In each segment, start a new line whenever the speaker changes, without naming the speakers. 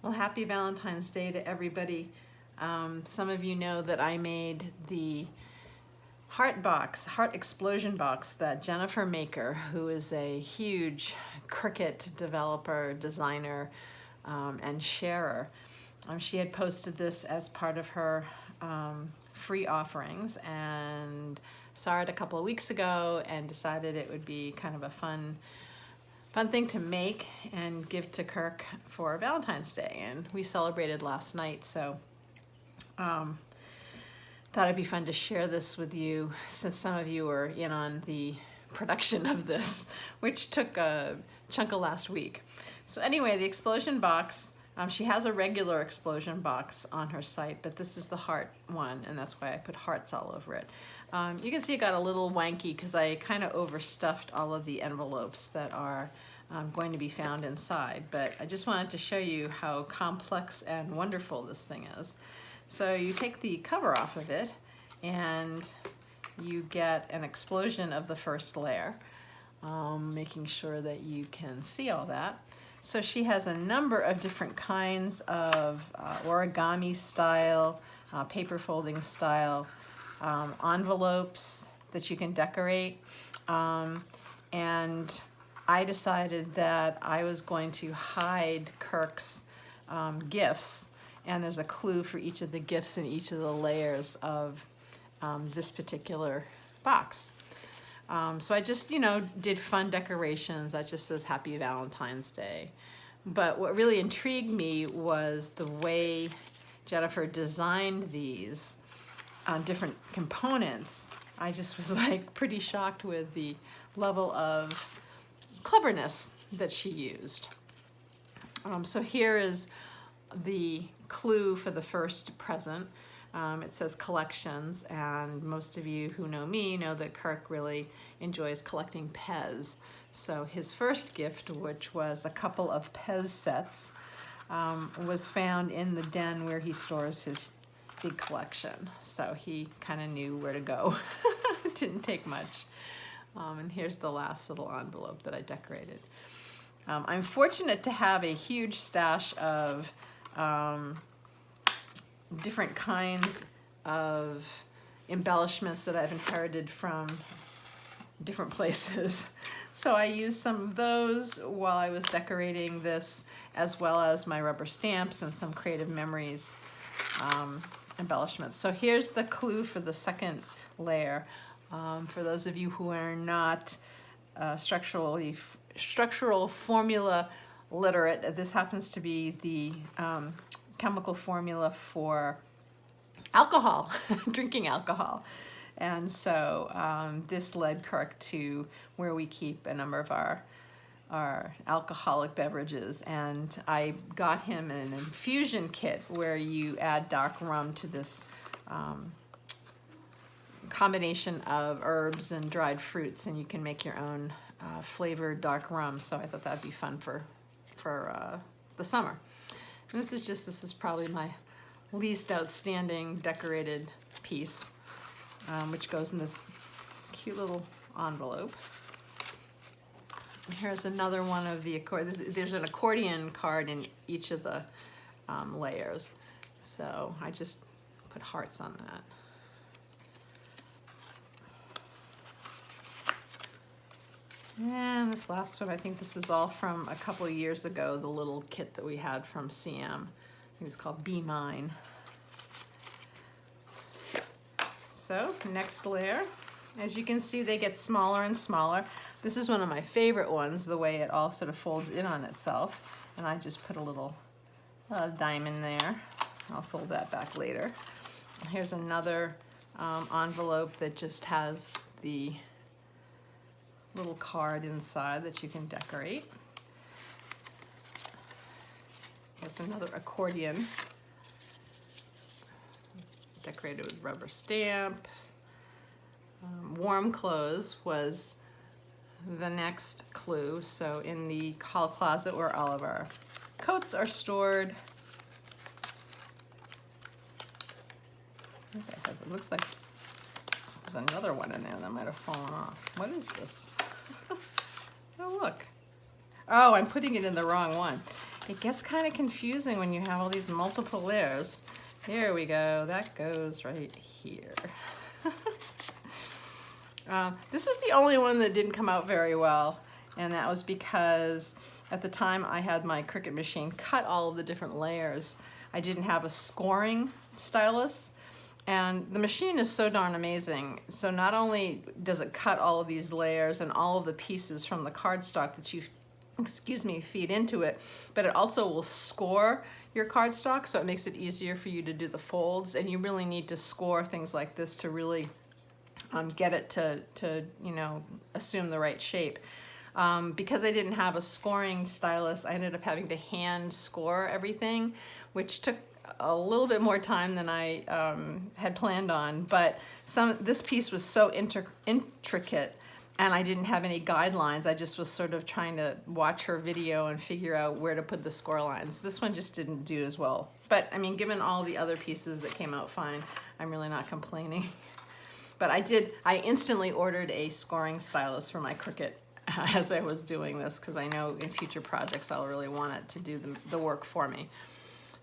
Well, happy Valentine's Day to everybody. Some of you know that I made the heart explosion box that Jennifer Maker, who is a huge CrIcut developer, designer, and sharer. She had posted this as part of her free offerings and saw it a couple of weeks ago and decided it would be kind of a fun thing to make and give to Kirk for Valentine's Day. And we celebrated last night, so thought it'd be fun to share this with you since some of you were in on the production of this, which took a chunk of last week. So anyway, the explosion box, she has a regular explosion box on her site, but this is the heart one, and that's why I put hearts all over it. You can see it got a little wanky because I kind of overstuffed all of the envelopes that are going to be found inside, but I just wanted to show you how complex and wonderful this thing is. So you take the cover off of it and you get an explosion of the first layer, making sure that you can see all that. So she has a number of different kinds of origami style, paper folding style, envelopes that you can decorate. And I decided that I was going to hide Kirk's gifts, and there's a clue for each of the gifts in each of the layers of this particular box. So I just, did fun decorations that just says Happy Valentine's Day. But what really intrigued me was the way Jennifer designed these different components. I just was like pretty shocked with the level of cleverness that she used. So here is the clue for the first present. It says collections, and most of you who know me know that Kirk really enjoys collecting Pez. So his first gift, which was a couple of Pez sets, was found in the den where he stores his big collection. So he kind of knew where to go. It didn't take much. And here's the last little envelope that I decorated. I'm fortunate to have a huge stash of different kinds of embellishments that I've inherited from different places. So I used some of those while I was decorating this, as well as my rubber stamps and some Creative Memories embellishments. So here's the clue for the second layer. For those of you who are not structural formula literate, this happens to be the chemical formula for alcohol, drinking alcohol. And so this led Kirk to where we keep a number of our alcoholic beverages, and I got him an infusion kit where you add dark rum to this combination of herbs and dried fruits, and you can make your own flavored dark rum. So I thought that'd be fun for the summer. And this is probably my least outstanding decorated piece, which goes in this cute little envelope. Here's another one of the there's an accordion card in each of the layers. So I just put hearts on that. And this last one, I think this was all from a couple of years ago, the little kit that we had from CM. I think it's called Be Mine. So, next layer. As you can see, they get smaller and smaller. This is one of my favorite ones, the way it all sort of folds in on itself. And I just put a little diamond there. I'll fold that back later. Here's another envelope that just has the little card inside that you can decorate. Here's another accordion decorated with rubber stamps. Warm clothes was the next clue. So in the hall closet where all of our coats are stored. Okay, it looks like there's another one in there that might have fallen off. What is this? Oh, look. Oh, I'm putting it in the wrong one. It gets kind of confusing when you have all these multiple layers. Here we go, that goes right here. This was the only one that didn't come out very well, and that was because at the time I had my Cricut machine cut all of the different layers. I didn't have a scoring stylus, and the machine is so darn amazing. So not only does it cut all of these layers and all of the pieces from the cardstock that you, excuse me, feed into it, but it also will score your cardstock, so it makes it easier for you to do the folds, and you really need to score things like this to really get it to you know, assume the right shape. Because I didn't have a scoring stylus, I ended up having to hand score everything, which took a little bit more time than I had planned on. But this piece was so intricate, and I didn't have any guidelines. I just was sort of trying to watch her video and figure out where to put the score lines. This one just didn't do as well. But I mean, given all the other pieces that came out fine, I'm really not complaining. But I instantly ordered a scoring stylus for my Cricut as I was doing this, because I know in future projects I'll really want it to do the work for me.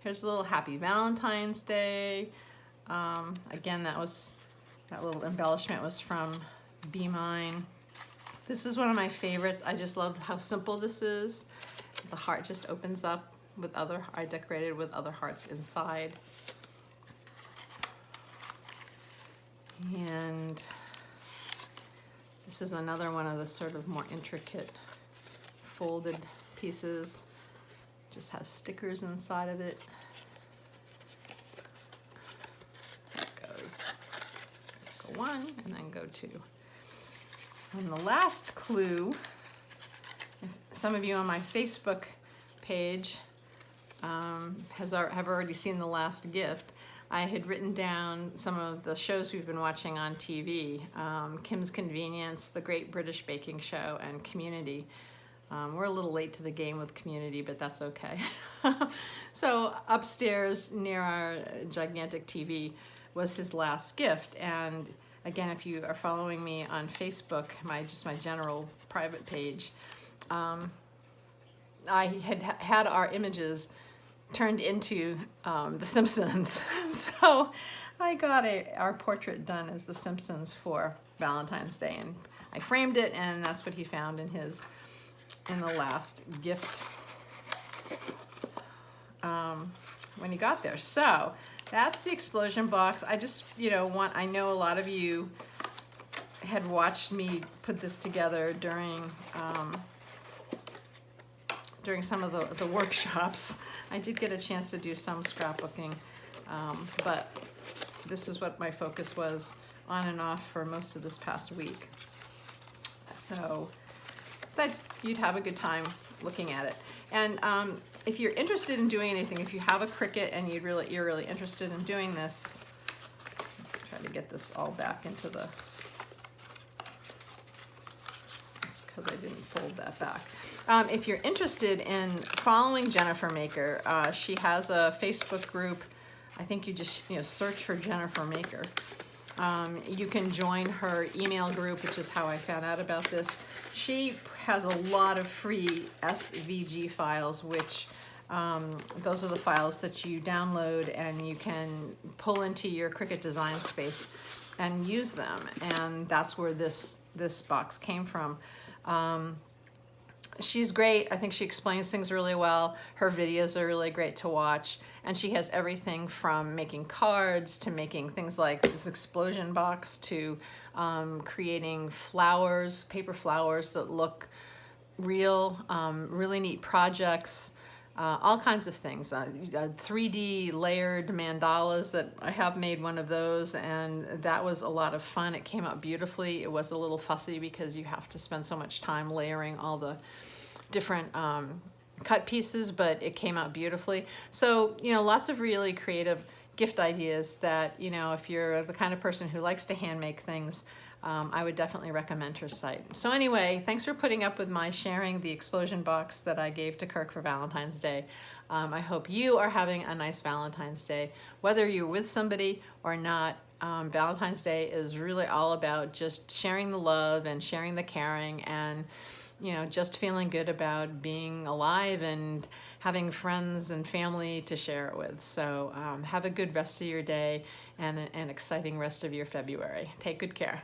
Here's a little Happy Valentine's Day. Again, that little embellishment was from Be Mine. This is one of my favorites. I just love how simple this is. The heart just opens up with I decorated with other hearts inside. And this is another one of the sort of more intricate folded pieces. Just has stickers inside of it. There it goes. Go one and then go two. And the last clue, some of you on my Facebook page have already seen the last gift. I had written down some of the shows we've been watching on TV, Kim's Convenience, The Great British Baking Show, and Community. We're a little late to the game with Community, but that's okay. So upstairs near our gigantic TV was his last gift. And again, if you are following me on Facebook, my general private page, I had our images turned into The Simpsons. So I got our portrait done as The Simpsons for Valentine's Day, and I framed it, and that's what he found in the last gift when he got there. So that's the explosion box. I just, I know a lot of you had watched me put this together during some of the workshops. I did get a chance to do some scrapbooking, but this is what my focus was on and off for most of this past week. So that you'd have a good time looking at it. And if you're interested in doing anything, if you have a Cricut and you're really interested in doing this, try to get this all back into the, that's because I didn't fold that back. If you're interested in following Jennifer Maker, she has a Facebook group. I think you just search for Jennifer Maker. You can join her email group, which is how I found out about this. She has a lot of free SVG files, which those are the files that you download and you can pull into your Cricut design space and use them. And that's where this box came from. She's great. I think she explains things really well. Her videos are really great to watch. And she has everything from making cards to making things like this explosion box to creating flowers, paper flowers that look real, really neat projects, all kinds of things. 3D layered mandalas that I have made one of those, and that was a lot of fun. It came out beautifully. It was a little fussy because you have to spend so much time layering all the different cut pieces, but it came out beautifully. So, lots of really creative gift ideas that, if you're the kind of person who likes to hand make things, I would definitely recommend her site. So anyway, thanks for putting up with my sharing the explosion box that I gave to Kirk for Valentine's Day. I hope you are having a nice Valentine's Day. Whether you're with somebody or not, Valentine's Day is really all about just sharing the love and sharing the caring and you know, just feeling good about being alive and having friends and family to share it with. So have a good rest of your day and an exciting rest of your February. Take good care.